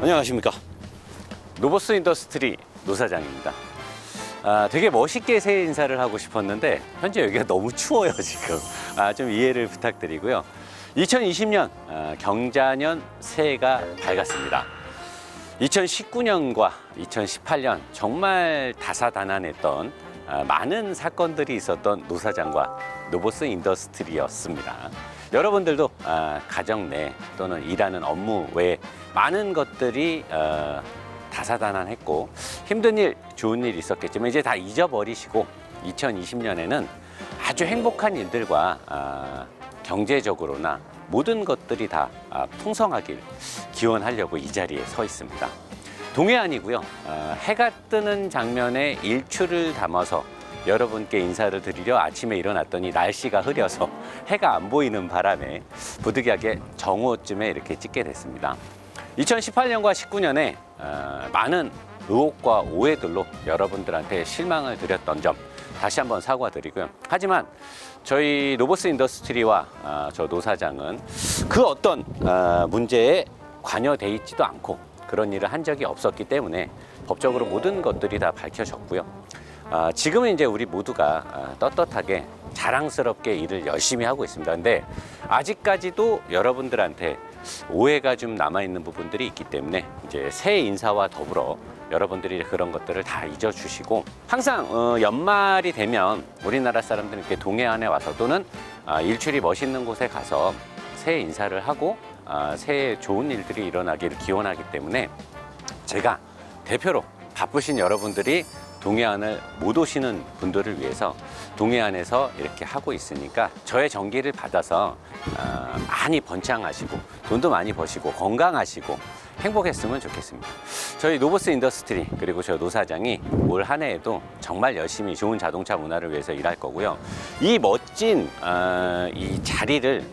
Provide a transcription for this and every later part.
안녕하십니까. 노보스 인더스트리 노사장입니다. 되게 멋있게 새해 인사를 하고 싶었는데 현재 여기가 너무 추워요 지금. 좀 이해를 부탁드리고요. 2020년 경자년 새해가 밝았습니다. 2019년과 2018년 정말 다사다난했던 많은 사건들이 있었던 노사장과 노보스 인더스트리였습니다. 여러분들도 가정 내 또는 일하는 업무 외에 많은 것들이 다사다난했고 힘든 일, 좋은 일 있었겠지만 이제 다 잊어버리시고 2020년에는 아주 행복한 일들과 경제적으로나 모든 것들이 다 풍성하길 기원하려고 이 자리에 서 있습니다. 동해안이고요. 해가 뜨는 장면에 일출을 담아서 여러분께 인사를 드리려 아침에 일어났더니 날씨가 흐려서 해가 안 보이는 바람에 부득이하게 정오쯤에 이렇게 찍게 됐습니다. 2018년과 19년에 많은 의혹과 오해들로 여러분들한테 실망을 드렸던 점 다시 한번 사과드리고요. 하지만 저희 노보스 인더스트리와 저 노사장은 그 어떤 문제에 관여돼 있지도 않고 그런 일을 한 적이 없었기 때문에 법적으로 모든 것들이 다 밝혀졌고요. 지금은 이제 우리 모두가 떳떳하게 자랑스럽게 일을 열심히 하고 있습니다. 근데 아직까지도 여러분들한테 오해가 좀 남아있는 부분들이 있기 때문에 이제 새해 인사와 더불어 여러분들이 그런 것들을 다 잊어주시고 항상 연말이 되면 우리나라 사람들은 이렇게 동해안에 와서 또는 일출이 멋있는 곳에 가서 새해 인사를 하고 새해 좋은 일들이 일어나기를 기원하기 때문에 제가 대표로 바쁘신 여러분들이 동해안을 못 오시는 분들을 위해서 동해안에서 이렇게 하고 있으니까 저의 전기를 받아서 많이 번창하시고 돈도 많이 버시고 건강하시고 행복했으면 좋겠습니다. 저희 노보스 인더스트리 그리고 저 노사장이 올 한 해에도 정말 열심히 좋은 자동차 문화를 위해서 일할 거고요. 이 멋진 이 자리를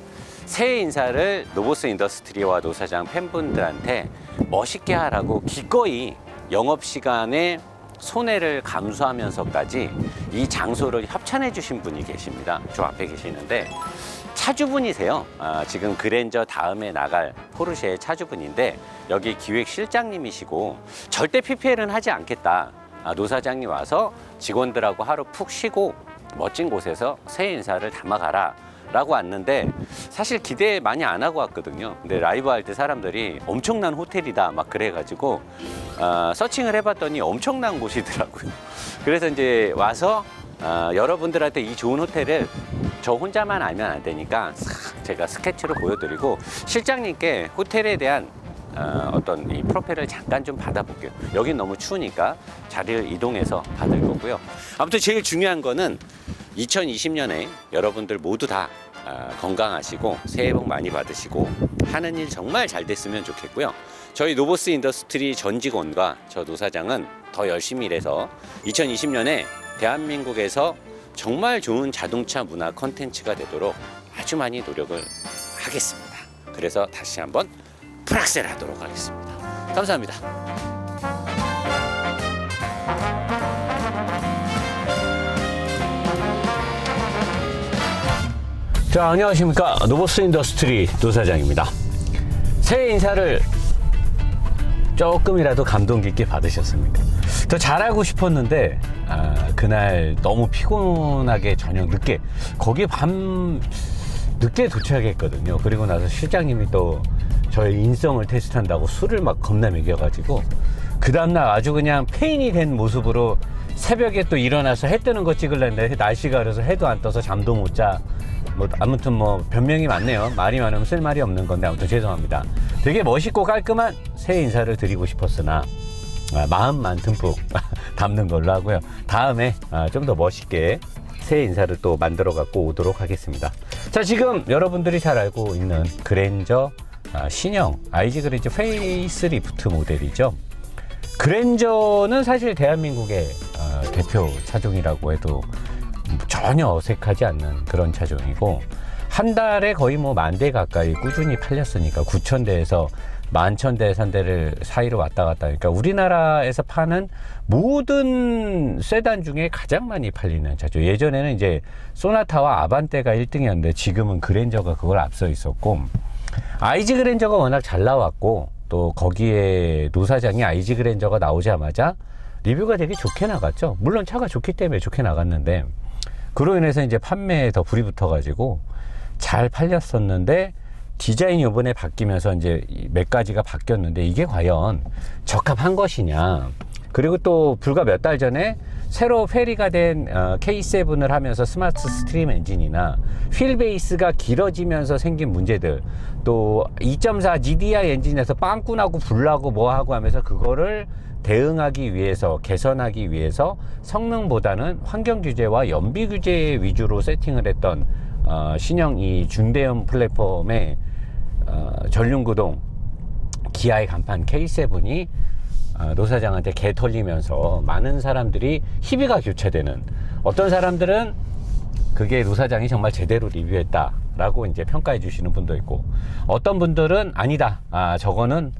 새해 인사를 노보스 인더스트리와 노사장 팬분들한테 멋있게 하라고 기꺼이 영업시간에 손해를 감수하면서까지 이 장소를 협찬해 주신 분이 계십니다. 저 앞에 계시는데 차주분이세요. 지금 그랜저 다음에 나갈 포르쉐의 차주분인데 여기 기획실장님이시고 절대 PPL은 하지 않겠다. 노사장님 와서 직원들하고 하루 푹 쉬고 멋진 곳에서 새해 인사를 담아가라 라고 왔는데 사실 기대 많이 안 하고 왔거든요. 근데 라이브 할 때 사람들이 엄청난 호텔이다 막 그래가지고 서칭을 해봤더니 엄청난 곳이더라고요. 그래서 이제 와서 여러분들한테 이 좋은 호텔을 저 혼자만 알면 안 되니까 제가 스케치로 보여드리고 실장님께 호텔에 대한 어떤 이 프로필을 잠깐 좀 받아볼게요. 여긴 너무 추우니까 자리를 이동해서 받을 거고요. 아무튼 제일 중요한 거는 2020년에 여러분들 모두 다 건강하시고 새해 복 많이 받으시고 하는 일 정말 잘 됐으면 좋겠고요. 저희 노보스 인더스트리 전 직원과 저 노사장은 더 열심히 일해서 2020년에 대한민국에서 정말 좋은 자동차 문화 콘텐츠가 되도록 아주 많이 노력을 하겠습니다. 그래서 다시 한번 풀악셀 하도록 하겠습니다. 감사합니다. 자, 안녕하십니까. 노보스 인더스트리 노사장입니다. 새해 인사를 조금이라도 감동 깊게 받으셨습니까? 더 잘하고 싶었는데 그날 너무 피곤하게 저녁 늦게 거기 밤 늦게 도착했거든요. 그리고 나서 실장님이 또 저의 인성을 테스트한다고 술을 막 겁나 먹여가지고 그 다음날 아주 그냥 페인이 된 모습으로 새벽에 또 일어나서 해 뜨는 거 찍으려는데 날씨가 그래서 해도 안 떠서 잠도 못 자. 뭐 아무튼 뭐 변명이 많네요. 말이 많으면 쓸 말이 없는 건데 아무튼 죄송합니다. 되게 멋있고 깔끔한 새해 인사를 드리고 싶었으나 마음만 듬뿍 담는 걸로 하고요. 다음에 좀 더 멋있게 새해 인사를 또 만들어 갖고 오도록 하겠습니다. 자, 지금 여러분들이 잘 알고 있는 그랜저 신형 IG 그랜저 페이스리프트 모델이죠. 그랜저는 사실 대한민국의 대표 차종이라고 해도 전혀 어색하지 않는 그런 차종이고 한 달에 거의 뭐 10,000대 가까이 꾸준히 팔렸으니까 9,000대에서 11,000대 산대를 사이로 왔다 갔다 하니까 우리나라에서 파는 모든 세단 중에 가장 많이 팔리는 차죠. 예전에는 이제 소나타와 아반떼가 1등이었는데 지금은 그랜저가 그걸 앞서 있었고 IG 그랜저가 워낙 잘 나왔고 또 거기에 노사장이 IG 그랜저가 나오자마자 리뷰가 되게 좋게 나갔죠. 물론 차가 좋기 때문에 좋게 나갔는데, 그로 인해서 이제 판매에 더 불이 붙어가지고 잘 팔렸었는데, 디자인이 이번에 바뀌면서 이제 몇 가지가 바뀌었는데 이게 과연 적합한 것이냐. 그리고 또 불과 몇 달 전에 새로 페리가 된 K7을 하면서 스마트 스트림 엔진이나 휠 베이스가 길어지면서 생긴 문제들, 또 2.4 GDI 엔진에서 빵꾸나고 불나고 뭐하고 하면서 그거를 대응하기 위해서, 개선하기 위해서 성능보다는 환경 규제와 연비 규제 위주로 세팅을 했던 신형 이 중대형 플랫폼의 전륜구동 기아의 간판 K7이 노사장한테 개 털리면서 많은 사람들이 희비가 교체되는, 어떤 사람들은 그게 노사장이 정말 제대로 리뷰했다 라고 이제 평가해 주시는 분도 있고, 어떤 분들은 아니다, 저거는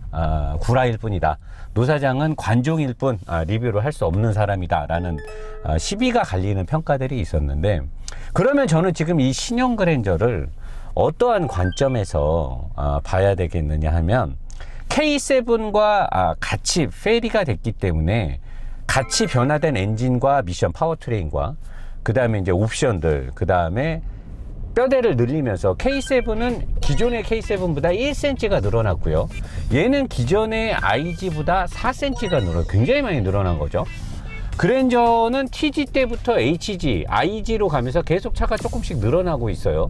구라일 뿐이다, 노사장은 관종일 뿐 리뷰를 할 수 없는 사람이다 라는 시비가 갈리는 평가들이 있었는데, 그러면 저는 지금 이 신형 그랜저를 어떠한 관점에서 봐야 되겠느냐 하면, K7과 같이 페리가 됐기 때문에 같이 변화된 엔진과 미션 파워트레인과 그 다음에 이제 옵션들, 그 다음에 뼈대를 늘리면서 K7은 기존의 K7보다 1cm가 늘어났고요. 얘는 기존의 IG보다 4cm가 굉장히 많이 늘어난 거죠. 그랜저는 TG 때부터 HG, IG로 가면서 계속 차가 조금씩 늘어나고 있어요.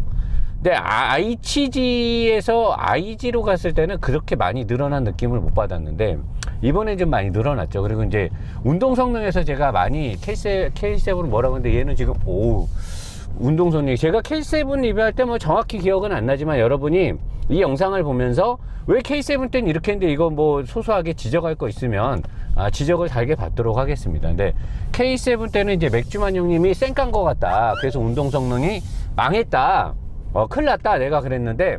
근데 HG에서 IG로 갔을 때는 그렇게 많이 늘어난 느낌을 못 받았는데 이번엔 좀 많이 늘어났죠. 그리고 이제 운동 성능에서 제가 많이 K7을 뭐라고 했는데, 얘는 지금 운동 성능, 제가 K7 리뷰할 때 뭐 정확히 기억은 안 나지만 여러분이 이 영상을 보면서 왜 K7 때는 이렇게 했는데 이거 뭐 소소하게 지적할 거 있으면 지적을 달게 받도록 하겠습니다. 근데 K7 때는 이제 맥주만 형님이 쌩깐 거 같다, 그래서 운동 성능이 망했다, 큰일 났다 내가 그랬는데,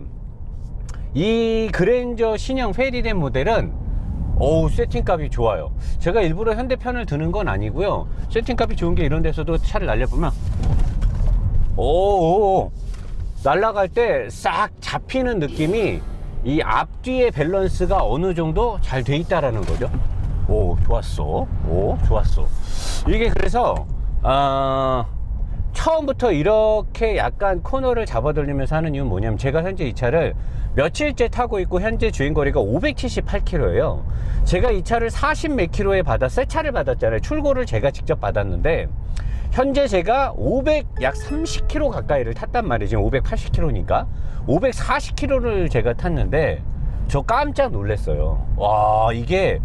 이 그랜저 신형 페리된 모델은 세팅값이 좋아요. 제가 일부러 현대편을 드는 건 아니고요, 세팅값이 좋은 게 이런 데서도 차를 날려보면 날아갈 때 싹 잡히는 느낌이, 이 앞뒤의 밸런스가 어느 정도 잘 돼 있다라는 거죠. 좋았어. 좋았어. 이게 그래서 처음부터 이렇게 약간 코너를 잡아돌리면서 하는 이유는 뭐냐면, 제가 현재 이 차를 며칠째 타고 있고 현재 주행거리가 578km예요. 제가 이 차를 40 몇 킬로에 새 차를 받았잖아요. 출고를 제가 직접 받았는데 현재 제가 약 30km 가까이를 탔단 말이에요. 지금 580km니까 540km를 제가 탔는데 저 깜짝 놀랐어요. 와, 이게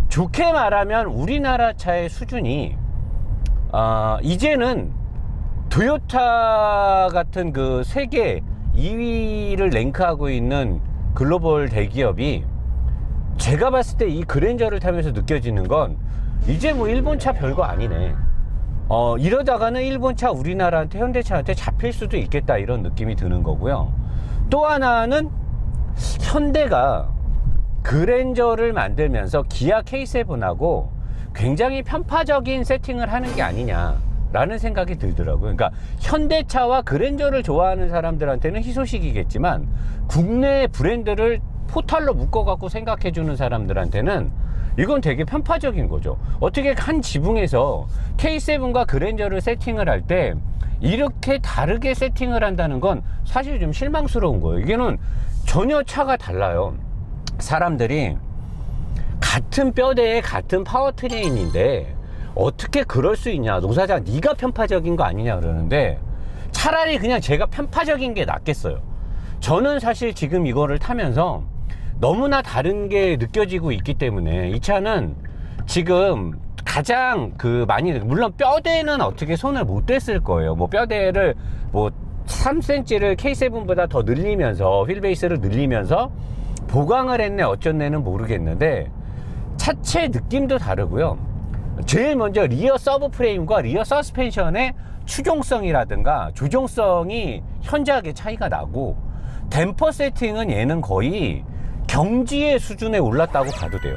좋게 말하면 우리나라 차의 수준이 이제는 토요타 같은 그 세계 2위를 랭크하고 있는 글로벌 대기업이, 제가 봤을 때 이 그랜저를 타면서 느껴지는 건 이제 뭐 일본차 별거 아니네, 이러다가는 일본차 우리나라한테, 현대차한테 잡힐 수도 있겠다, 이런 느낌이 드는 거고요. 또 하나는 현대가 그랜저를 만들면서 기아 K7하고 굉장히 편파적인 세팅을 하는 게 아니냐라는 생각이 들더라고요. 그러니까 현대차와 그랜저를 좋아하는 사람들한테는 희소식이겠지만, 국내 브랜드를 포탈로 묶어갖고 생각해주는 사람들한테는 이건 되게 편파적인 거죠. 어떻게 한 지붕에서 K7과 그랜저를 세팅을 할 때 이렇게 다르게 세팅을 한다는 건 사실 좀 실망스러운 거예요. 이게는 전혀 차가 달라요. 사람들이 같은 뼈대에 같은 파워트레인인데 어떻게 그럴 수 있냐, 노사장 네가 편파적인 거 아니냐 그러는데, 차라리 그냥 제가 편파적인 게 낫겠어요. 저는 사실 지금 이거를 타면서 너무나 다른 게 느껴지고 있기 때문에, 이 차는 지금 가장 많이, 물론 뼈대는 어떻게 손을 못 댔을 거예요. 뭐 뼈대를 3cm를 K7보다 더 늘리면서, 휠베이스를 늘리면서 보강을 했네 어쩐네는 모르겠는데, 차체 느낌도 다르고요. 제일 먼저 리어 서브 프레임과 리어 서스펜션의 추종성이라든가 조종성이 현저하게 차이가 나고, 댐퍼 세팅은 얘는 거의 경지의 수준에 올랐다고 봐도 돼요.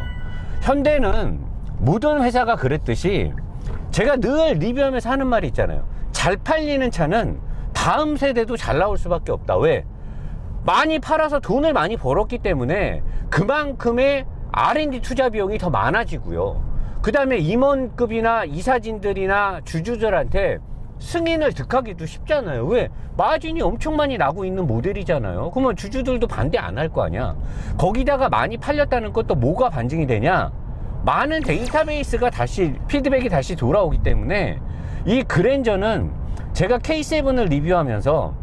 현대는 모든 회사가 그랬듯이, 제가 늘 리뷰하면서 하는 말이 있잖아요. 잘 팔리는 차는 다음 세대도 잘 나올 수밖에 없다. 왜? 많이 팔아서 돈을 많이 벌었기 때문에 그만큼의 R&D 투자 비용이 더 많아지고요. 그 다음에 임원급이나 이사진들이나 주주들한테 승인을 득하기도 쉽잖아요. 왜? 마진이 엄청 많이 나고 있는 모델이잖아요. 그러면 주주들도 반대 안 할 거 아니야. 거기다가 많이 팔렸다는 것도 뭐가 반증이 되냐? 많은 데이터베이스가 다시 피드백이 다시 돌아오기 때문에 이 그랜저는 제가 K7을 리뷰하면서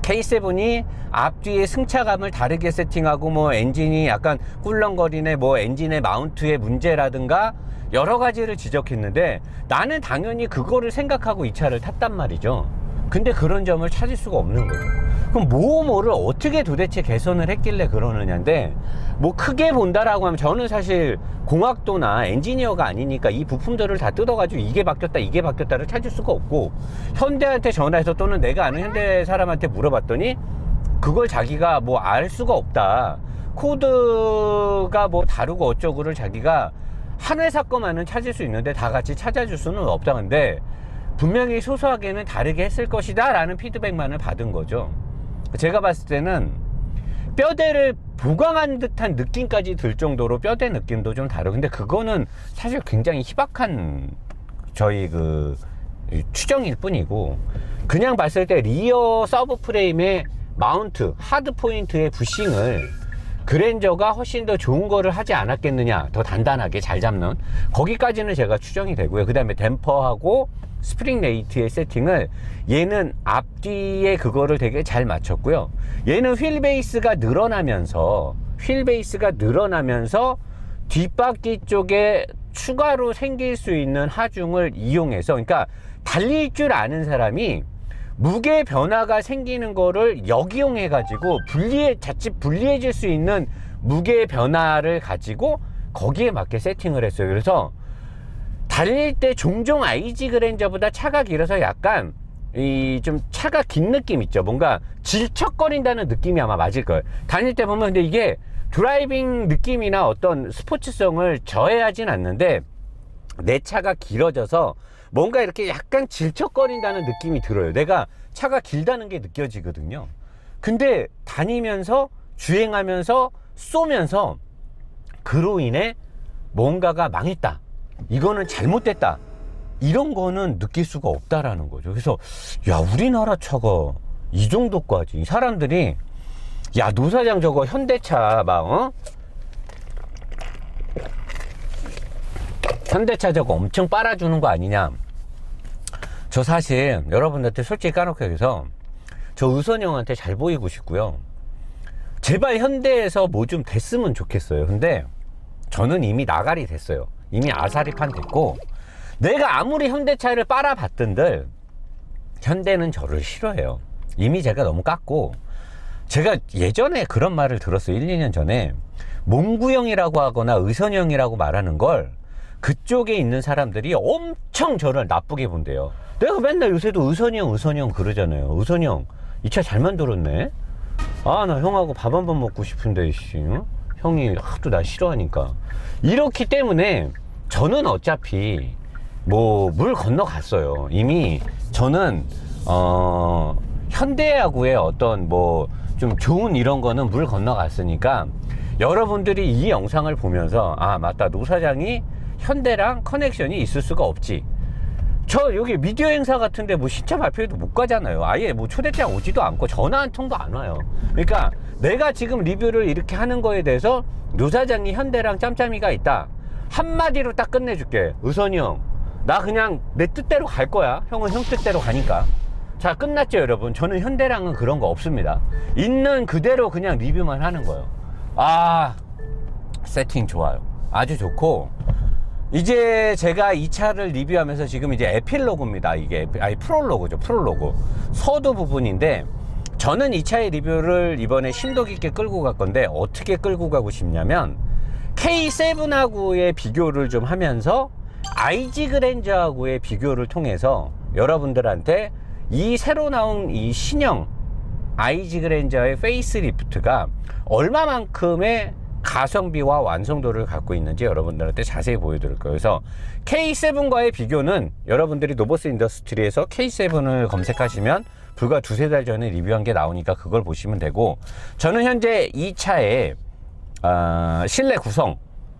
K7이 앞뒤의 승차감을 다르게 세팅하고 뭐 엔진이 약간 꿀렁거리네, 뭐 엔진의 마운트의 문제라든가 여러 가지를 지적했는데 나는 당연히 그거를 생각하고 이 차를 탔단 말이죠. 근데 그런 점을 찾을 수가 없는 거죠. 그럼 뭐를 어떻게 도대체 개선을 했길래 그러느냐인데, 뭐 크게 본다라고 하면 저는 사실 공학도나 엔지니어가 아니니까 이 부품들을 다 뜯어가지고 이게 바뀌었다를 찾을 수가 없고, 현대한테 전화해서 또는 내가 아는 현대 사람한테 물어봤더니 그걸 자기가 뭐 알 수가 없다. 코드가 뭐 다르고 어쩌고를 자기가 한 회사 거만은 찾을 수 있는데 다 같이 찾아줄 수는 없다. 근데 분명히 소소하게는 다르게 했을 것이다 라는 피드백만을 받은 거죠. 제가 봤을 때는 뼈대를 보강한 듯한 느낌까지 들 정도로 뼈대 느낌도 좀 다르고, 근데 그거는 사실 굉장히 희박한 저희 그 추정일 뿐이고, 그냥 봤을 때 리어 서브 프레임의 마운트 하드 포인트의 부싱을 그랜저가 훨씬 더 좋은 거를 하지 않았겠느냐, 더 단단하게 잘 잡는, 거기까지는 제가 추정이 되고요. 그 다음에 댐퍼하고 스프링 레이트의 세팅을 얘는 앞뒤에 그거를 되게 잘 맞췄고요. 얘는 휠 베이스가 늘어나면서 뒷바퀴 쪽에 추가로 생길 수 있는 하중을 이용해서, 그러니까 달릴 줄 아는 사람이 무게 변화가 생기는 거를 역이용해 가지고 자칫 분리해질 수 있는 무게 변화를 가지고 거기에 맞게 세팅을 했어요. 그래서 달릴 때 종종 IG 그랜저보다 차가 길어서 약간 좀 차가 긴 느낌 있죠. 뭔가 질척거린다는 느낌이 아마 맞을 거예요. 다닐 때 보면. 근데 이게 드라이빙 느낌이나 어떤 스포츠성을 저해하진 않는데 내 차가 길어져서 뭔가 이렇게 약간 질척거린다는 느낌이 들어요. 내가 차가 길다는 게 느껴지거든요. 근데 다니면서 주행하면서 쏘면서 그로 인해 뭔가가 망했다, 이거는 잘못됐다, 이런 거는 느낄 수가 없다라는 거죠. 그래서 야, 우리나라 차가 이 정도까지, 사람들이 야, 노 사장 저거 현대차 막 현대차 저거 엄청 빨아주는 거 아니냐. 저 사실 여러분들한테 솔직히 까놓고 얘기해서 저 의선이 형한테 잘 보이고 싶고요. 제발 현대에서 뭐 좀 됐으면 좋겠어요. 근데 저는 이미 나가리 됐어요. 이미 아사리판 됐고, 내가 아무리 현대차를 빨아봤던들 현대는 저를 싫어해요. 이미 제가 너무 깠고, 제가 예전에 그런 말을 들었어요. 1, 2년 전에 몽구형이라고 하거나 의선형이라고 말하는 걸 그쪽에 있는 사람들이 엄청 저를 나쁘게 본대요. 내가 맨날 요새도 의선형 그러잖아요. 의선형 이 차 잘 만들었네. 아, 나 형하고 밥 한 번 먹고 싶은데 씨, 형이 하도 나 싫어하니까. 이렇기 때문에 저는 어차피 뭐 물 건너갔어요. 이미 저는 현대하고의 어떤 뭐 좀 좋은 이런 거는 물 건너갔으니까, 여러분들이 이 영상을 보면서 아, 맞다, 노 사장이 현대랑 커넥션이 있을 수가 없지. 저 여기 미디어 행사 같은데 뭐 신차 발표회도 못 가잖아요. 아예 뭐 초대장 오지도 않고 전화 한 통도 안 와요. 그러니까 내가 지금 리뷰를 이렇게 하는 거에 대해서 노 사장이 현대랑 짬짬이가 있다, 한마디로 딱 끝내줄게. 의선이 형, 나 그냥 내 뜻대로 갈 거야. 형은 형 뜻대로 가니까. 자, 끝났죠 여러분. 저는 현대랑은 그런 거 없습니다. 있는 그대로 그냥 리뷰만 하는 거예요. 아, 세팅 좋아요. 아주 좋고, 이제 제가 이 차를 리뷰하면서 지금 이제 에필로그입니다. 이게 프롤로그죠. 프롤로그 서두 부분인데, 저는 이 차의 리뷰를 이번에 심도 깊게 끌고 갈 건데, 어떻게 끌고 가고 싶냐면 K7하고의 비교를 좀 하면서 IG 그랜저하고의 비교를 통해서 여러분들한테 이 새로 나온 이 신형 IG 그랜저의 페이스리프트가 얼마만큼의 가성비와 완성도를 갖고 있는지 여러분들한테 자세히 보여드릴 거예요. 그래서 K7과의 비교는 여러분들이 노보스 인더스트리에서 K7을 검색하시면 불과 두세 달 전에 리뷰한 게 나오니까 그걸 보시면 되고, 저는 현재 이 차에 실내 구성,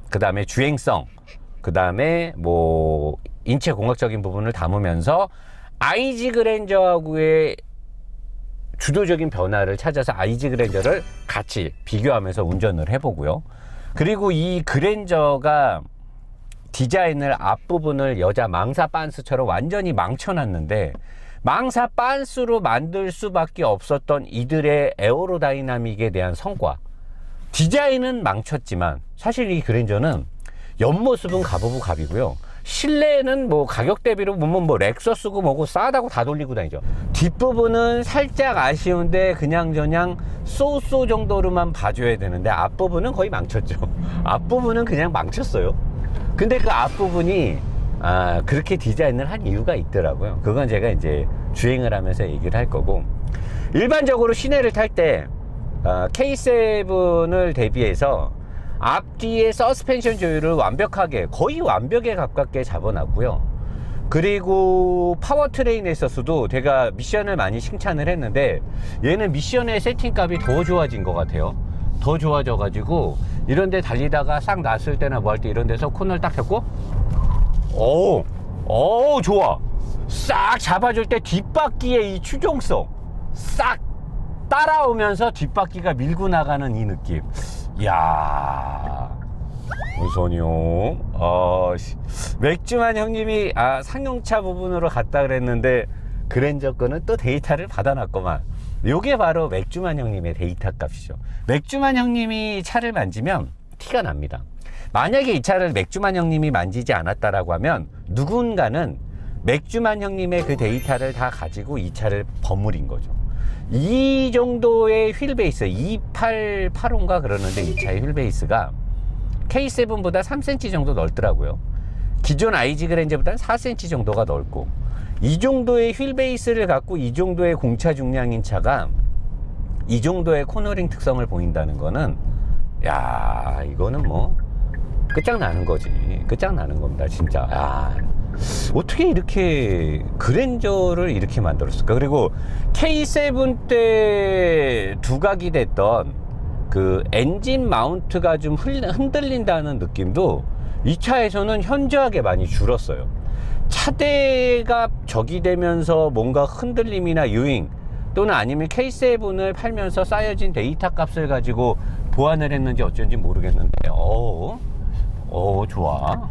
그 다음에 주행성, 그 다음에 뭐 인체 공학적인 부분을 담으면서 IG 그랜저하고의 주도적인 변화를 찾아서 IG 그랜저를 같이 비교하면서 운전을 해보고요. 그리고 이 그랜저가 디자인을 앞부분을 여자 망사 빤스처럼 완전히 망쳐놨는데, 망사 빤스로 만들 수밖에 없었던 이들의 에어로다이나믹에 대한 성과, 디자인은 망쳤지만 사실 이 그랜저는 옆모습은 갑오브 갑이고요, 실내는 뭐 가격 대비로 보면 뭐 렉서스고 뭐고 싸다고 다 돌리고 다니죠. 뒷부분은 살짝 아쉬운데 그냥저냥 쏘쏘 정도로만 봐줘야 되는데 앞부분은 거의 망쳤죠. 앞부분은 그냥 망쳤어요. 근데 그 앞부분이 그렇게 디자인을 한 이유가 있더라고요. 그건 제가 이제 주행을 하면서 얘기를 할 거고, 일반적으로 시내를 탈 때 K7을 대비해서 앞뒤의 서스펜션 조율을 완벽하게, 거의 완벽에 가깝게 잡아놨고요. 그리고 파워트레인에 있어서도 제가 미션을 많이 칭찬을 했는데, 얘는 미션의 세팅값이 더 좋아진 것 같아요. 더 좋아져 가지고 이런데 달리다가 싹 놨을 때나 뭐 할 때 이런 데서 코너를 딱 잡고 오 좋아, 싹 잡아줄 때 뒷바퀴의 이 추종성 싹 따라오면서 뒷바퀴가 밀고 나가는 이 느낌. 이야, 우선이요. 맥주만 형님이 상용차 부분으로 갔다 그랬는데 그랜저 거는 또 데이터를 받아놨구만. 요게 바로 맥주만 형님의 데이터 값이죠. 맥주만 형님이 차를 만지면 티가 납니다. 만약에 이 차를 맥주만 형님이 만지지 않았다라고 하면 누군가는 맥주만 형님의 그 데이터를 다 가지고 이 차를 버무린 거죠. 이 정도의 휠 베이스, 2885인가 그러는데 이 차의 휠 베이스가 K7보다 3cm 정도 넓더라고요. 기존 IG 그랜저보다는 4cm 정도가 넓고, 이 정도의 휠 베이스를 갖고 이 정도의 공차 중량인 차가 이 정도의 코너링 특성을 보인다는 거는, 야, 이거는 뭐 끝장나는 거지. 끝장나는 겁니다, 진짜. 야, 어떻게 이렇게 그랜저를 이렇게 만들었을까? 그리고 K7 때 두각이 됐던 그 엔진 마운트가 좀 흔들린다는 느낌도 이 차에서는 현저하게 많이 줄었어요. 차대가 적이 되면서 뭔가 흔들림이나 유잉, 또는 아니면 K7을 팔면서 쌓여진 데이터 값을 가지고 보완을 했는지 어쩐지 모르겠는데, 좋아.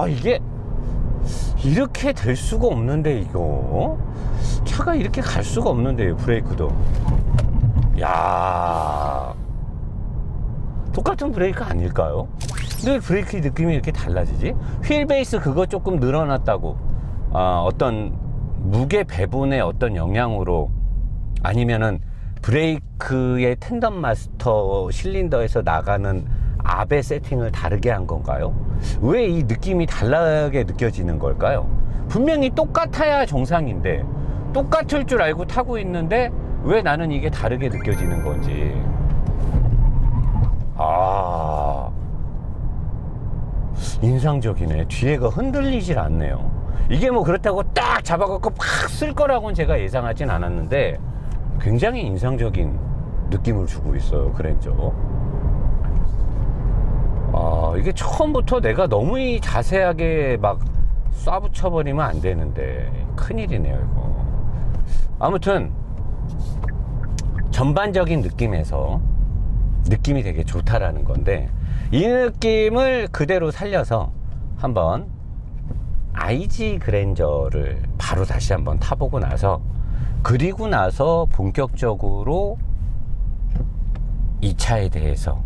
이게 이렇게 될 수가 없는데, 이거 차가 이렇게 갈 수가 없는데요. 브레이크도, 야, 똑같은 브레이크 아닐까요? 근데 브레이크 느낌이 이렇게 달라지지? 휠 베이스 그거 조금 늘어났다고, 어떤 무게 배분의 어떤 영향으로, 아니면은 브레이크의 텐덤 마스터 실린더에서 나가는 압의 세팅을 다르게 한 건가요? 왜 이 느낌이 다르게 느껴지는 걸까요? 분명히 똑같아야 정상인데, 똑같을 줄 알고 타고 있는데 왜 나는 이게 다르게 느껴지는 건지. 인상적이네. 뒤에가 흔들리질 않네요. 이게 뭐 그렇다고 딱 잡아갖고 팍 쓸 거라고는 제가 예상하진 않았는데 굉장히 인상적인 느낌을 주고 있어요, 그랜저. 이게 처음부터 내가 너무 자세하게 막 쏴붙여버리면 안 되는데 큰일이네요, 이거. 아무튼 전반적인 느낌에서 느낌이 되게 좋다라는 건데, 이 느낌을 그대로 살려서 한번 IG 그랜저를 바로 다시 한번 타보고 나서, 그리고 나서 본격적으로 이 차에 대해서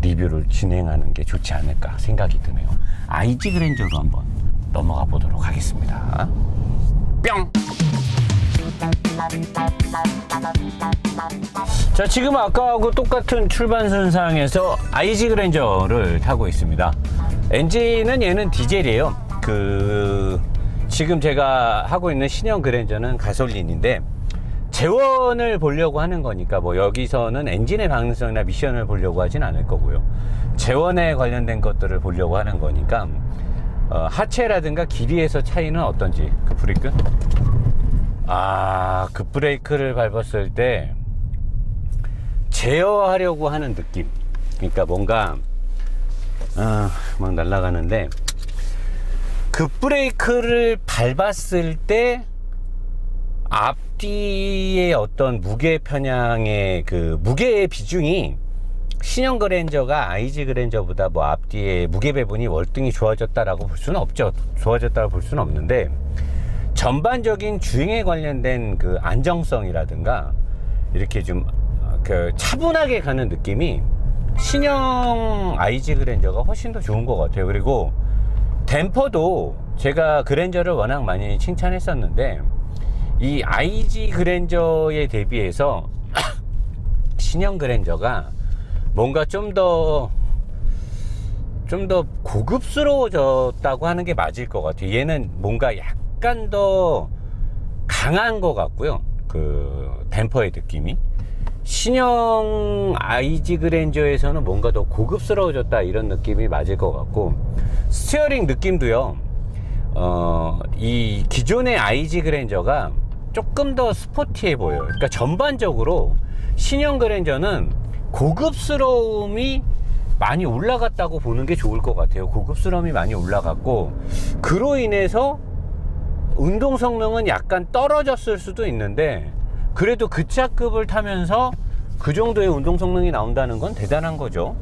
리뷰를 진행하는 게 좋지 않을까 생각이 드네요. IG 그랜저로 한번 넘어가 보도록 하겠습니다. 뿅! 자, 지금 아까하고 똑같은 출발선상에서 IG 그랜저를 타고 있습니다. 엔진은 얘는 디젤이에요. 지금 제가 하고 있는 신형 그랜저는 가솔린인데, 재원을 보려고 하는 거니까 뭐 여기서는 엔진의 방향성이나 미션을 보려고 하진 않을 거고요. 재원에 관련된 것들을 보려고 하는 거니까 하체라든가 길이에서 차이는 어떤지. 급브레이크? 급브레이크를 밟았을 때 제어하려고 하는 느낌. 그러니까 뭔가 막 날아가는데, 급브레이크를 밟았을 때 앞뒤의 어떤 무게 편향의 그 무게의 비중이 신형 그랜저가 IG 그랜저보다 뭐 앞뒤의 무게 배분이 월등히 좋아졌다라고 볼 수는 없죠. 좋아졌다고 볼 수는 없는데, 전반적인 주행에 관련된 그 안정성이라든가 이렇게 좀 그 차분하게 가는 느낌이 신형 IG 그랜저가 훨씬 더 좋은 것 같아요. 그리고 댐퍼도 제가 그랜저를 워낙 많이 칭찬했었는데, 이 IG 그랜저에 대비해서 신형 그랜저가 뭔가 좀 더 고급스러워졌다고 하는 게 맞을 것 같아요. 얘는 뭔가 약간 더 강한 것 같고요. 그 댐퍼의 느낌이. 신형 IG 그랜저에서는 뭔가 더 고급스러워졌다, 이런 느낌이 맞을 것 같고, 스티어링 느낌도요. 이 기존의 IG 그랜저가 조금 더 스포티해 보여요. 그러니까 전반적으로 신형 그랜저는 고급스러움이 많이 올라갔다고 보는 게 좋을 것 같아요. 고급스러움이 많이 올라갔고, 그로 인해서 운동 성능은 약간 떨어졌을 수도 있는데, 그래도 그 차급을 타면서 그 정도의 운동 성능이 나온다는 건 대단한 거죠.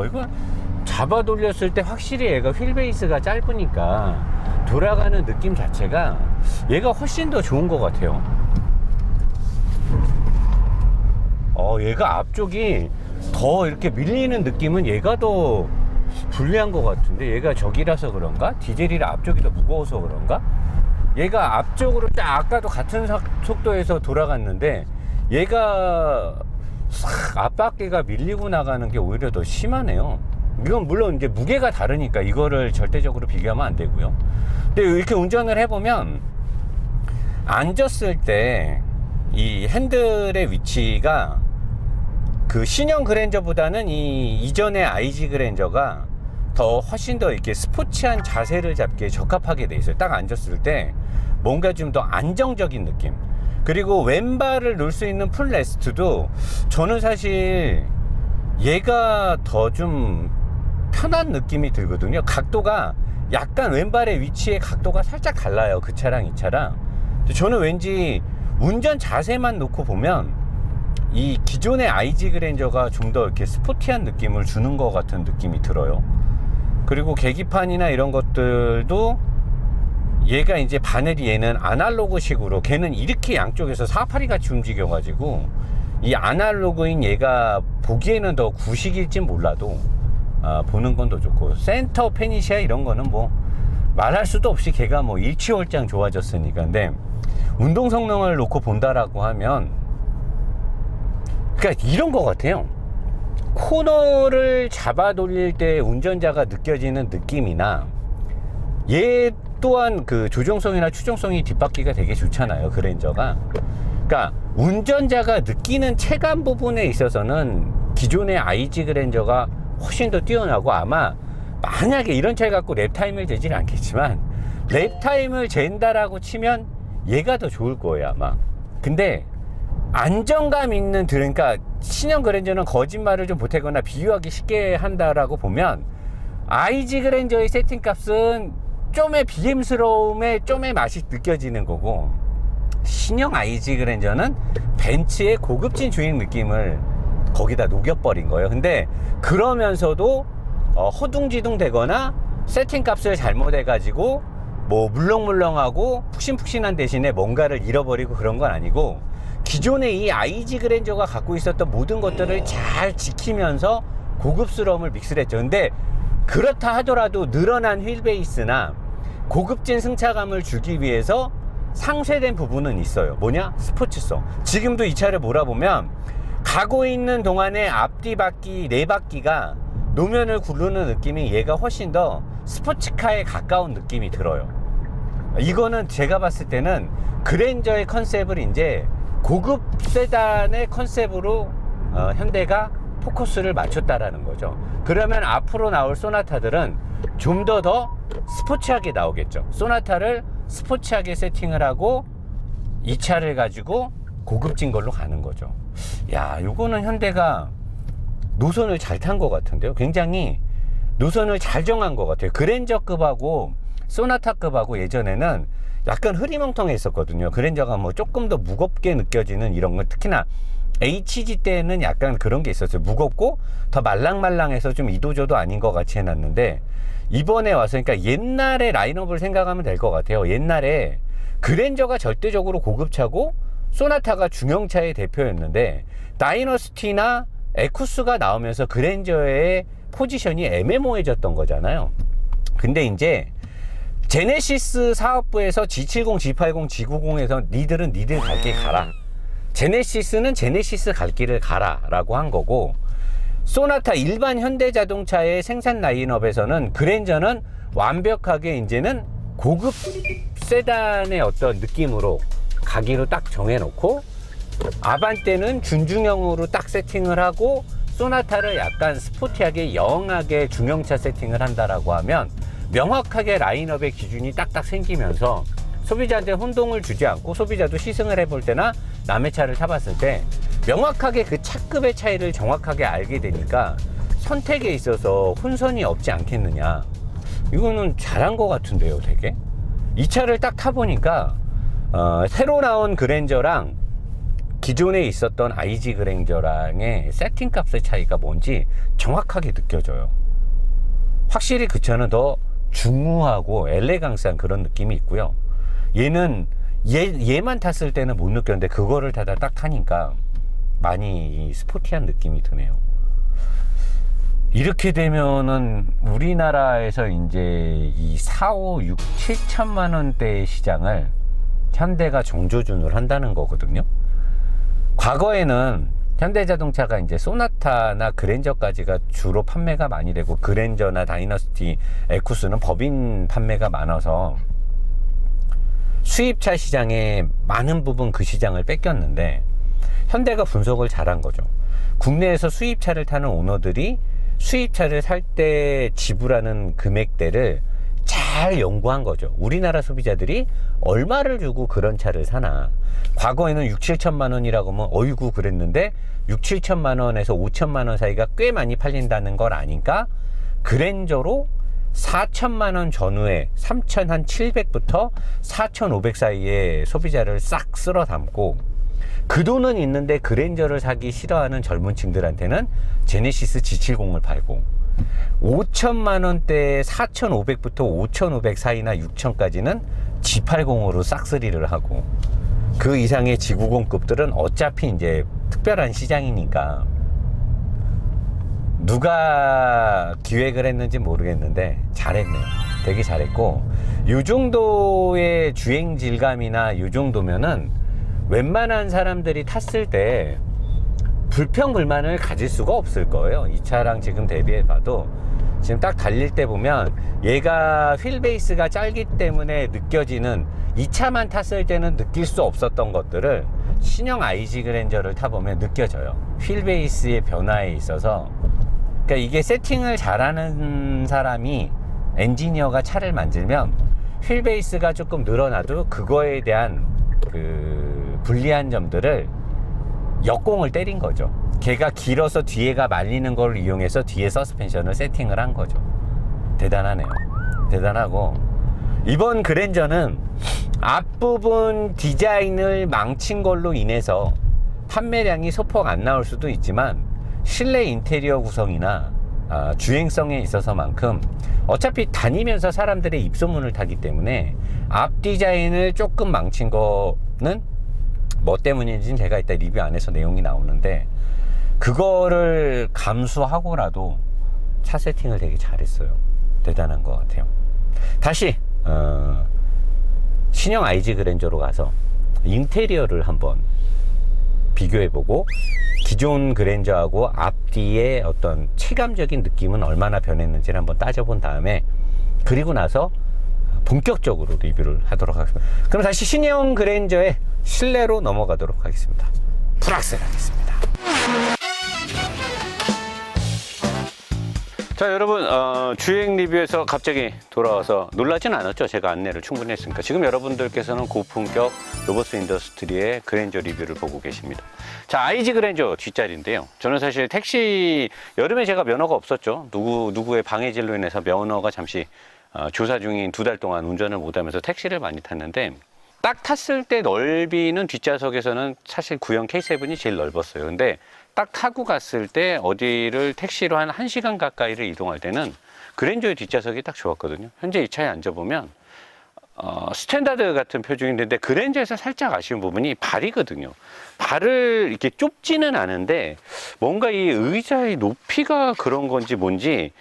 이거 잡아 돌렸을 때 확실히 얘가 휠베이스가 짧으니까 돌아가는 느낌 자체가 얘가 훨씬 더 좋은 것 같아요. 얘가 앞쪽이 더 이렇게 밀리는 느낌은 얘가 더 불리한 것 같은데, 얘가 저기라서 그런가? 디젤이라 앞쪽이 더 무거워서 그런가? 얘가 앞쪽으로 딱 아까도 같은 속도에서 돌아갔는데, 얘가 앞바퀴가 밀리고 나가는 게 오히려 더 심하네요. 이건 물론 이제 무게가 다르니까 이거를 절대적으로 비교하면 안 되고요. 근데 이렇게 운전을 해보면 앉았을 때 이 핸들의 위치가 그 신형 그랜저보다는 이 이전의 IG 그랜저가 더 훨씬 더 이렇게 스포츠한 자세를 잡기에 적합하게 돼 있어요. 딱 앉았을 때 뭔가 좀 더 안정적인 느낌. 그리고 왼발을 놓을 수 있는 풀레스트도 저는 사실 얘가 더 좀 편한 느낌이 들거든요. 각도가 약간 왼발의 위치의 각도가 살짝 달라요. 그 차랑 이 차랑. 저는 왠지 운전 자세만 놓고 보면 이 기존의 IG 그랜저가 좀 더 이렇게 스포티한 느낌을 주는 것 같은 느낌이 들어요. 그리고 계기판이나 이런 것들도 얘가 이제 바늘이, 얘는 아날로그식으로, 걔는 이렇게 양쪽에서 사파리 같이 움직여 가지고 이 아날로그인 얘가 보기에는 더 구식일진 몰라도 보는 건 더 좋고, 센터 페니시아 이런 거는 뭐 말할 수도 없이 걔가 뭐 일취월장 좋아졌으니까. 근데 운동 성능을 놓고 본다라고 하면, 그러니까 이런 것 같아요. 코너를 잡아 돌릴 때 운전자가 느껴지는 느낌이나, 얘 또한 그 조종성이나 추종성이 뒷바퀴가 되게 좋잖아요, 그랜저가. 그러니까 운전자가 느끼는 체감 부분에 있어서는 기존의 IG 그랜저가 훨씬 더 뛰어나고, 아마 만약에 이런 차를 갖고 랩타임을 재지는 않겠지만 랩타임을 잰다라고 치면 얘가 더 좋을 거예요, 아마. 근데 안정감 있는, 그러니까 신형 그랜저는 거짓말을 좀 보태거나 비유하기 쉽게 한다라고 보면, IG 그랜저의 세팅값은 좀의 BM스러움에 좀의 맛이 느껴지는 거고, 신형 IG 그랜저는 벤츠의 고급진 주행 느낌을 거기다 녹여버린 거예요. 근데 그러면서도 허둥지둥 되거나 세팅값을 잘못해가지고 뭐 물렁물렁하고 푹신푹신한 대신에 뭔가를 잃어버리고 그런 건 아니고, 기존의 이 IG 그랜저가 갖고 있었던 모든 것들을 잘 지키면서 고급스러움을 믹스를 했죠. 근데 그렇다 하더라도 늘어난 휠베이스나 고급진 승차감을 주기 위해서 상쇄된 부분은 있어요. 뭐냐? 스포츠성. 지금도 이 차를 몰아보면 가고 있는 동안에 앞뒤 바퀴, 네 바퀴가 노면을 구르는 느낌이 얘가 훨씬 더 스포츠카에 가까운 느낌이 들어요. 이거는 제가 봤을 때는 그랜저의 컨셉을 이제 고급 세단의 컨셉으로 현대가 포커스를 맞췄다라는 거죠. 그러면 앞으로 나올 소나타들은 좀 더 스포츠하게 나오겠죠. 소나타를 스포츠하게 세팅을 하고 이 차를 가지고 고급진 걸로 가는 거죠. 야, 요거는 현대가 노선을 잘 탄 것 같은데요. 굉장히 노선을 잘 정한 것 같아요. 그랜저급하고 소나타급하고 예전에는 약간 흐리멍텅했었거든요. 그랜저가 뭐 조금 더 무겁게 느껴지는 이런 거, 특히나 HG 때는 약간 그런 게 있었어요. 무겁고 더 말랑말랑해서 좀 이도저도 아닌 것 같이 해놨는데, 이번에 와서 그러니까 옛날의 라인업을 생각하면 될 것 같아요. 옛날에 그랜저가 절대적으로 고급차고 소나타가 중형차의 대표였는데, 다이너스티나 에쿠스가 나오면서 그랜저의 포지션이 애매모호해졌던 거잖아요. 근데 이제 제네시스 사업부에서 G70, G80, G90에서 니들은 니들 갈 길 가라, 제네시스는 제네시스 갈 길을 가라 라고 한 거고, 소나타 일반 현대자동차의 생산 라인업에서는 그랜저는 완벽하게 이제는 고급 세단의 어떤 느낌으로 가기로 딱 정해놓고, 아반떼는 준중형으로 딱 세팅을 하고, 소나타를 약간 스포티하게 영하게 중형차 세팅을 한다라고 하면 명확하게 라인업의 기준이 딱딱 생기면서 소비자한테 혼동을 주지 않고, 소비자도 시승을 해볼 때나 남의 차를 타봤을 때 명확하게 그 차급의 차이를 정확하게 알게 되니까 선택에 있어서 혼선이 없지 않겠느냐. 이거는 잘한 것 같은데요, 되게. 이 차를 딱 타보니까 새로 나온 그랜저랑 기존에 있었던 IG 그랜저랑의 세팅값의 차이가 뭔지 정확하게 느껴져요. 확실히 그 차는 더 중후하고 엘레강스한 그런 느낌이 있고요. 얘는 얘만 탔을 때는 못 느꼈는데 그거를 타다 딱 타니까 많이 스포티한 느낌이 드네요. 이렇게 되면은 우리나라에서 이제 이 4, 5, 6, 7천만 원대의 시장을 현대가 정조준을 한다는 거거든요. 과거에는 현대자동차가 이제 소나타나 그랜저까지가 주로 판매가 많이 되고, 그랜저나 다이너스티, 에쿠스는 법인 판매가 많아서 수입차 시장에 많은 부분 그 시장을 뺏겼는데, 현대가 분석을 잘한 거죠. 국내에서 수입차를 타는 오너들이 수입차를 살 때 지불하는 금액대를 잘 연구한 거죠. 우리나라 소비자들이 얼마를 주고 그런 차를 사나. 과거에는 6, 7천만 원이라고 하면 어이구 그랬는데 6, 7천만 원에서 5천만 원 사이가 꽤 많이 팔린다는 걸 아니까 그랜저로 4천만 원 전후에 3,700부터 4,500 사이에 소비자를 싹 쓸어 담고, 그 돈은 있는데 그랜저를 사기 싫어하는 젊은 층들한테는 제네시스 G70을 팔고, 5천만 원대에 4,500부터 5,500 사이나 6천까지는 G80으로 싹쓸이를 하고, 그 이상의 G90급들은 어차피 이제 특별한 시장이니까 누가 기획을 했는지 모르겠는데 잘했네요. 되게 잘했고, 이 정도의 주행 질감이나 이 정도면은 웬만한 사람들이 탔을 때 불평불만을 가질 수가 없을 거예요. 이 차랑 지금 대비해 봐도 지금 딱 달릴 때 보면 얘가 휠베이스가 짧기 때문에 느껴지는, 이 차만 탔을 때는 느낄 수 없었던 것들을 신형 IG 그랜저를 타보면 느껴져요. 휠베이스의 변화에 있어서. 그러니까 이게 세팅을 잘하는 사람이, 엔지니어가 차를 만들면 휠베이스가 조금 늘어나도 그거에 대한 그 불리한 점들을 역공을 때린 거죠. 걔가 길어서 뒤에가 말리는 걸 이용해서 뒤에 서스펜션을 세팅을 한 거죠. 대단하네요. 대단하고, 이번 그랜저는 앞부분 디자인을 망친 걸로 인해서 판매량이 소폭 안 나올 수도 있지만, 실내 인테리어 구성이나 주행성에 있어서만큼 어차피 다니면서 사람들의 입소문을 타기 때문에 앞 디자인을 조금 망친 거는 뭐 때문인지는 제가 이따 리뷰 안에서 내용이 나오는데, 그거를 감수하고라도 차 세팅을 되게 잘했어요. 대단한 것 같아요. 다시 신형 IG 그랜저로 가서 인테리어를 한번 비교해보고, 기존 그랜저하고 앞뒤의 어떤 체감적인 느낌은 얼마나 변했는지를 한번 따져본 다음에, 그리고 나서 본격적으로 리뷰를 하도록 하겠습니다. 그럼 다시 신형 그랜저의 실내로 넘어가도록 하겠습니다. 풀악셀 하겠습니다. 자, 여러분, 주행 리뷰에서 갑자기 돌아와서 놀라진 않았죠? 제가 안내를 충분히 했으니까. 지금 여러분들께서는 고품격 로버스 인더스트리의 그랜저 리뷰를 보고 계십니다. 자, IG 그랜저 뒷자리인데요. 저는 사실 택시, 여름에 제가 면허가 없었죠. 누구의 방해질로 인해서 면허가 잠시 조사 중인 2달 동안 운전을 못하면서 택시를 많이 탔는데, 딱 탔을 때 넓이는 뒷좌석에서는 사실 구형 K7이 제일 넓었어요. 근데 딱 타고 갔을 때 어디를 택시로 한 1시간 가까이를 이동할 때는 그랜저의 뒷좌석이 딱 좋았거든요. 현재 이 차에 앉아보면 스탠다드 같은 표준인데 그랜저에서 살짝 아쉬운 부분이 발이거든요. 발을 이렇게 좁지는 않은데 뭔가 이 의자의 높이가 그런 건지 뭔지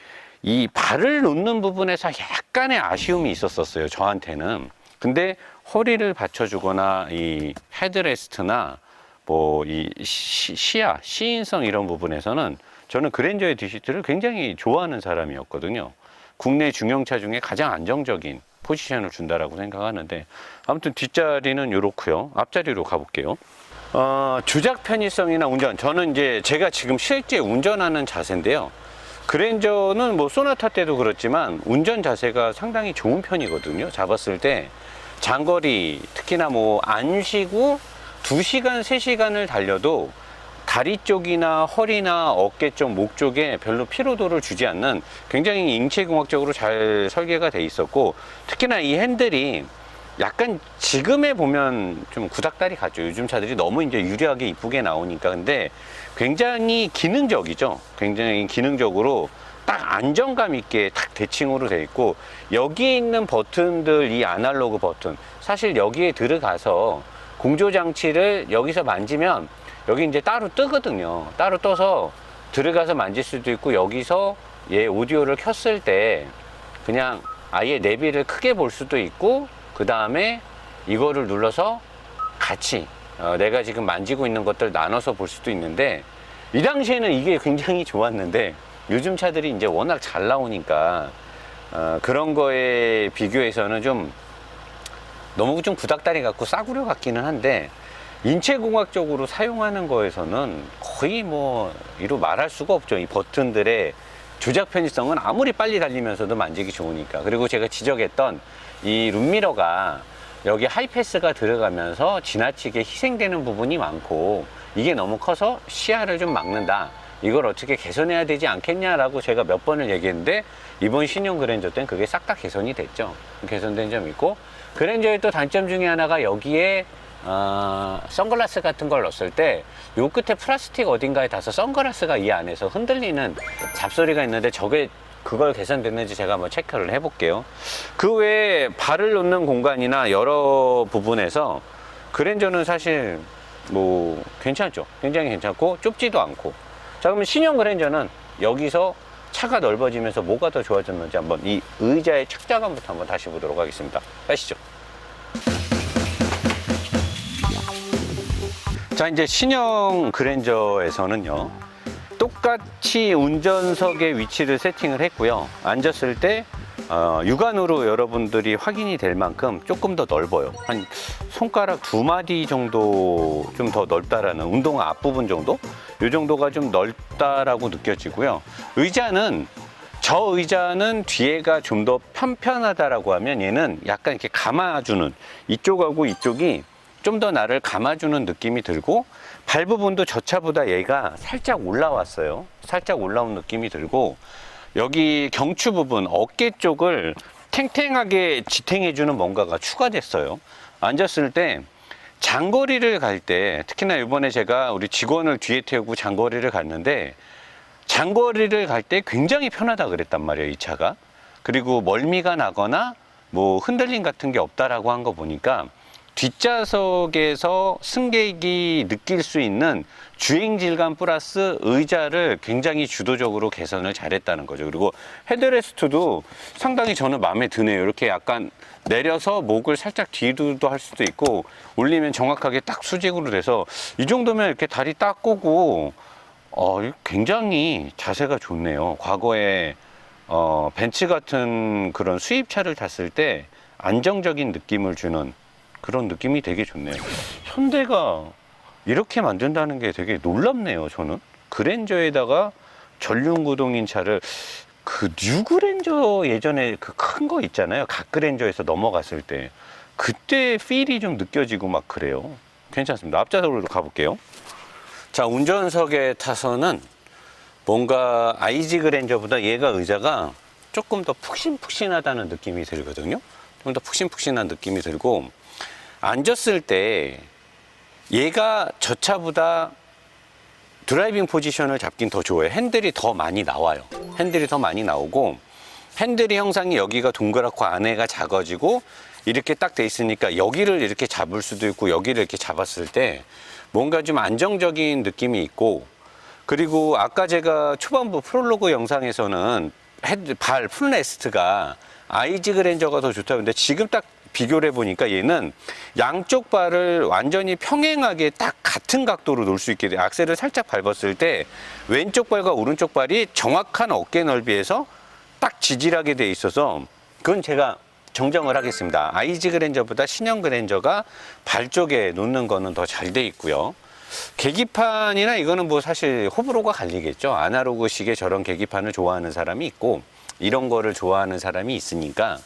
이 발을 놓는 부분에서 약간의 아쉬움이 있었어요, 저한테는. 근데 허리를 받쳐주거나 이 헤드레스트나 뭐 이 시인성 이런 부분에서는 저는 그랜저의 뒷시트를 굉장히 좋아하는 사람이었거든요. 국내 중형차 중에 가장 안정적인 포지션을 준다라고 생각하는데, 아무튼 뒷자리는 이렇고요. 앞자리로 가볼게요. 조작 편의성이나 운전, 저는 이제 제가 지금 실제 운전하는 자세인데요. 그랜저는 뭐 소나타 때도 그렇지만 운전 자세가 상당히 좋은 편이거든요. 잡았을 때 장거리, 특히나 뭐 안 쉬고 2시간, 3시간을 달려도 다리 쪽이나 허리나 어깨 쪽, 목 쪽에 별로 피로도를 주지 않는 굉장히 인체공학적으로 잘 설계가 돼 있었고, 특히나 이 핸들이 약간 지금에 보면 좀 구닥다리 같죠. 요즘 차들이 너무 이제 유려하게 이쁘게 나오니까. 근데 굉장히 기능적이죠. 굉장히 기능적으로 딱 안정감 있게 딱 대칭으로 돼 있고, 여기에 있는 버튼들, 이 아날로그 버튼, 사실 여기에 들어가서 공조장치를 여기서 만지면 여기 이제 따로 뜨거든요. 따로 떠서 들어가서 만질 수도 있고, 여기서 얘 오디오를 켰을 때 그냥 아예 내비를 크게 볼 수도 있고, 그 다음에 이거를 눌러서 같이 내가 지금 만지고 있는 것들 나눠서 볼 수도 있는데, 이 당시에는 이게 굉장히 좋았는데 요즘 차들이 이제 워낙 잘 나오니까 그런 거에 비교해서는 좀 너무 좀 구닥다리 같고 싸구려 같기는 한데, 인체공학적으로 사용하는 거에서는 거의 뭐 이루 말할 수가 없죠. 이 버튼들의 조작 편의성은 아무리 빨리 달리면서도 만지기 좋으니까. 그리고 제가 지적했던 이 룸미러가 여기 하이패스가 들어가면서 지나치게 희생되는 부분이 많고, 이게 너무 커서 시야를 좀 막는다, 이걸 어떻게 개선해야 되지 않겠냐라고 제가 몇 번을 얘기했는데, 이번 신형 그랜저 때는 그게 싹 다 개선이 됐죠. 개선된 점이 있고, 그랜저의 또 단점 중에 하나가 여기에 선글라스 같은 걸 넣었을 때 요 끝에 플라스틱 어딘가에 닿아서 선글라스가 이 안에서 흔들리는 잡소리가 있는데, 그걸 개선됐는지 제가 한번 체크를 해볼게요. 그 외에 발을 놓는 공간이나 여러 부분에서 그랜저는 사실 뭐 괜찮죠. 굉장히 괜찮고 좁지도 않고. 자, 그러면 신형 그랜저는 여기서 차가 넓어지면서 뭐가 더 좋아졌는지 한번 이 의자의 착자감부터 한번 다시 보도록 하겠습니다. 가시죠. 자, 이제 신형 그랜저에서는요, 똑같이 운전석의 위치를 세팅을 했고요. 앉았을 때 육안으로 여러분들이 확인이 될 만큼 조금 더 넓어요. 한 손가락 2마디 정도 좀 더 넓다라는, 운동화 앞부분 정도? 이 정도가 좀 넓다라고 느껴지고요. 저 의자는 뒤에가 좀 더 편편하다라고 하면, 얘는 약간 이렇게 감아주는, 이쪽하고 이쪽이 좀 더 나를 감아주는 느낌이 들고, 발 부분도 저 차보다 얘가 살짝 올라왔어요. 살짝 올라온 느낌이 들고, 여기 경추 부분, 어깨 쪽을 탱탱하게 지탱해주는 뭔가가 추가됐어요. 앉았을 때 장거리를 갈 때, 특히나 이번에 제가 우리 직원을 뒤에 태우고 장거리를 갔는데, 장거리를 갈 때 굉장히 편하다 그랬단 말이에요, 이 차가. 그리고 멀미가 나거나 뭐 흔들림 같은 게 없다라고 한 거 보니까, 뒷좌석에서 승객이 느낄 수 있는 주행 질감 플러스 의자를 굉장히 주도적으로 개선을 잘했다는 거죠. 그리고 헤드레스트도 상당히 저는 마음에 드네요. 이렇게 약간 내려서 목을 살짝 뒤로도 할 수도 있고, 올리면 정확하게 딱 수직으로 돼서, 이 정도면 이렇게 다리 딱 꼬고 굉장히 자세가 좋네요. 과거에 벤츠 같은 그런 수입차를 탔을 때 안정적인 느낌을 주는 그런 느낌이 되게 좋네요. 현대가 이렇게 만든다는 게 되게 놀랍네요, 저는. 그랜저에다가 전륜구동인 차를 그 뉴그랜저 예전에 그 큰 거 있잖아요. 갓그랜저에서 넘어갔을 때 그때 필이 좀 느껴지고 막 그래요. 괜찮습니다. 앞좌석으로 가볼게요. 자, 운전석에 타서는 뭔가 IG 그랜저보다 얘가 의자가 조금 더 푹신푹신하다는 느낌이 들거든요. 좀 더 푹신푹신한 느낌이 들고, 앉았을 때 얘가 저 차보다 드라이빙 포지션을 잡긴 더 좋아요. 핸들이 더 많이 나와요. 핸들이 더 많이 나오고, 핸들이 형상이 여기가 동그랗고 안에가 작아지고 이렇게 딱 돼 있으니까 여기를 이렇게 잡을 수도 있고 여기를 이렇게 잡았을 때 뭔가 좀 안정적인 느낌이 있고, 그리고 아까 제가 초반부 프롤로그 영상에서는 발 풋레스트가 IG 그랜저가 더 좋다고 했는데, 지금 딱 비교를 해보니까 얘는 양쪽 발을 완전히 평행하게 딱 같은 각도로 놓을 수 있게 돼요. 악셀을 살짝 밟았을 때 왼쪽 발과 오른쪽 발이 정확한 어깨 넓이에서 딱 지질하게 돼 있어서, 그건 제가 정정을 하겠습니다. IG 그랜저보다 신형 그랜저가 발 쪽에 놓는 거는 더 잘 돼 있고요. 계기판이나 이거는 뭐 사실 호불호가 갈리겠죠. 아날로그식의 저런 계기판을 좋아하는 사람이 있고 이런 거를 좋아하는 사람이 있으니까.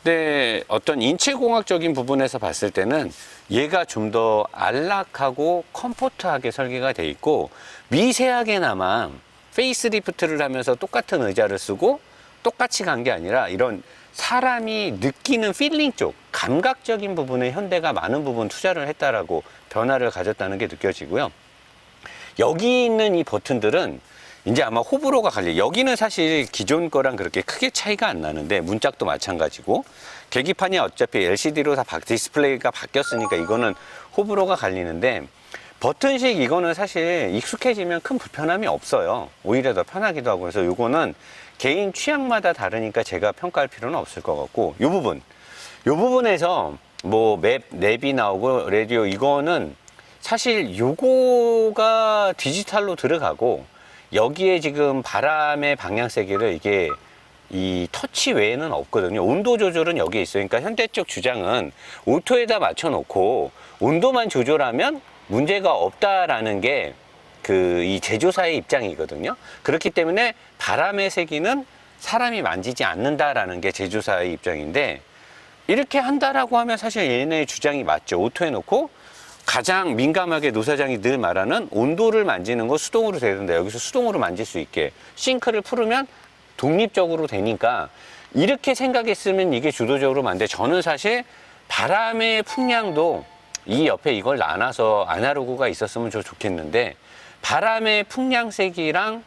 근데 어떤 인체공학적인 부분에서 봤을 때는 얘가 좀 더 안락하고 컴포트하게 설계가 돼 있고, 미세하게나마 페이스리프트를 하면서 똑같은 의자를 쓰고 똑같이 간 게 아니라 이런 사람이 느끼는 필링 쪽, 감각적인 부분에 현대가 많은 부분 투자를 했다라고 변화를 가졌다는 게 느껴지고요. 여기 있는 이 버튼들은 이제 아마 호불호가 갈려요. 여기는 사실 기존 거랑 그렇게 크게 차이가 안 나는데, 문짝도 마찬가지고, 계기판이 어차피 LCD로 다 디스플레이가 바뀌었으니까 이거는 호불호가 갈리는데, 버튼식 이거는 사실 익숙해지면 큰 불편함이 없어요. 오히려 더 편하기도 하고. 그래서 이거는 개인 취향마다 다르니까 제가 평가할 필요는 없을 것 같고, 이 부분에서 뭐 랩이 나오고 라디오, 이거는 사실 요거가 디지털로 들어가고, 여기에 지금 바람의 방향 세기를 이게 이 터치 외에는 없거든요. 온도 조절은 여기에 있어요. 그러니까 현대 쪽 주장은 오토에다 맞춰 놓고 온도만 조절하면 문제가 없다라는 게 이 제조사의 입장이거든요. 그렇기 때문에 바람의 세기는 사람이 만지지 않는다라는 게 제조사의 입장인데, 이렇게 한다라고 하면 사실 얘네의 주장이 맞죠. 오토에 놓고 가장 민감하게 노사장이 늘 말하는 온도를 만지는 거 수동으로 돼야 된다. 여기서 수동으로 만질 수 있게 싱크를 풀으면 독립적으로 되니까, 이렇게 생각했으면 이게 주도적으로 만데, 저는 사실 바람의 풍량도 이 옆에 이걸 나눠서 아날로그가 있었으면 좋겠는데, 바람의 풍량 세기랑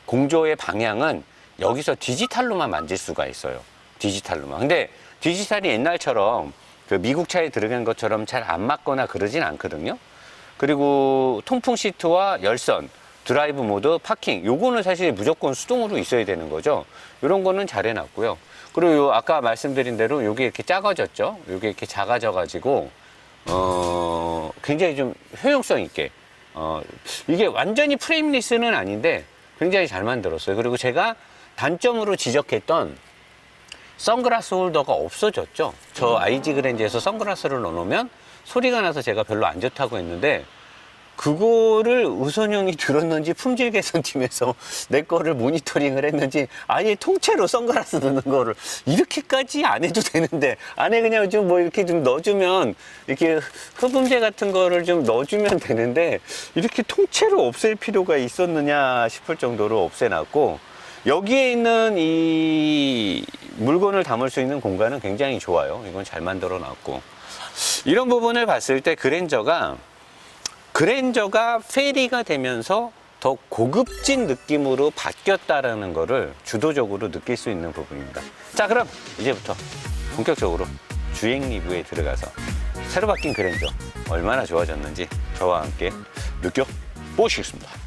공조의 방향은 여기서 디지털로만 만질 수가 있어요. 디지털로만. 근데 디지털이 옛날처럼 그 미국 차에 들어간 것처럼 잘 안 맞거나 그러진 않거든요. 그리고 통풍 시트와 열선, 드라이브 모드, 파킹, 요거는 사실 무조건 수동으로 있어야 되는 거죠. 이런 거는 잘 해놨고요. 그리고 요 아까 말씀드린 대로 요게 이렇게 작아졌죠. 요게 이렇게 작아져가지고 굉장히 좀 효용성 있게, 이게 완전히 프레임리스는 아닌데 굉장히 잘 만들었어요. 그리고 제가 단점으로 지적했던 선글라스 홀더가 없어졌죠. 저 IG 그랜저에서 선글라스를 넣어놓으면 소리가 나서 제가 별로 안 좋다고 했는데, 그거를 우선형이 들었는지 품질 개선팀에서 내 거를 모니터링을 했는지 아예 통째로 선글라스 넣는 거를 이렇게까지 안 해도 되는데, 안에 그냥 좀 뭐 이렇게 좀 넣어주면, 이렇게 흡음재 같은 거를 좀 넣어주면 되는데 이렇게 통째로 없앨 필요가 있었느냐 싶을 정도로 없애놨고, 여기에 있는 이 물건을 담을 수 있는 공간은 굉장히 좋아요. 이건 잘 만들어 놨고, 이런 부분을 봤을 때 그랜저가 페리가 되면서 더 고급진 느낌으로 바뀌었다라는 거를 주도적으로 느낄 수 있는 부분입니다. 자, 그럼 이제부터 본격적으로 주행 리뷰에 들어가서 새로 바뀐 그랜저 얼마나 좋아졌는지 저와 함께 느껴보시겠습니다.